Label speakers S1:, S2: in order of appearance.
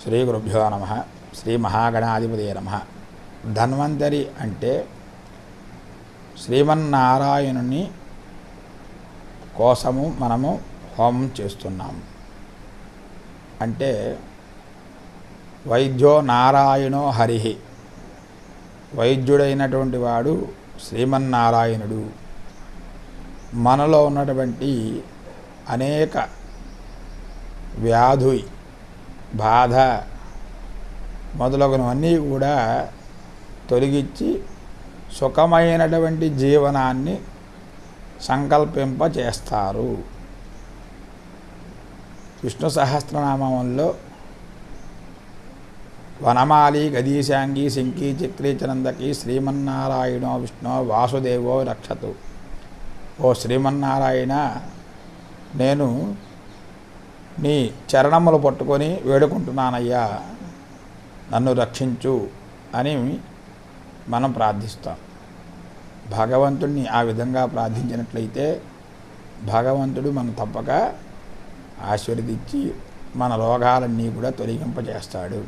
S1: శ్రీ గురుభ్యో నమః. శ్రీ మహాగణాధిపతయే నమః. ధన్వంతరి అంటే శ్రీమన్నారాయణుని కోసము మనము హోమం చేస్తున్నాము. అంటే వైద్యో నారాయణో హరిహి, వైద్యుడైనటువంటి వాడు శ్రీమన్నారాయణుడు. మనలో ఉన్నటువంటి అనేక వ్యాధి బాధ మొదలగునవన్నీ కూడా తొలగించి సుఖమైనటువంటి జీవనాన్ని సంకల్పింపచేస్తారు. విష్ణు సహస్రనామంలో వనమాలి గదీశాంగి శంకీ చక్రీ చనందకి శ్రీమన్నారాయణో విష్ణు వాసుదేవో రక్షతు. ఓ శ్రీమన్నారాయణ, నేను నీ చరణములు పట్టుకొని వేడుకుంటున్నానయ్యా, నన్ను రక్షించు అని మనం ప్రార్థిస్తాం. భగవంతుడిని ఆ విధంగా ప్రార్థించినట్లయితే భగవంతుడు మనం తప్పక ఆశీర్వదించి మన రోగాలన్నీ కూడా తొలగింపజేస్తాడు.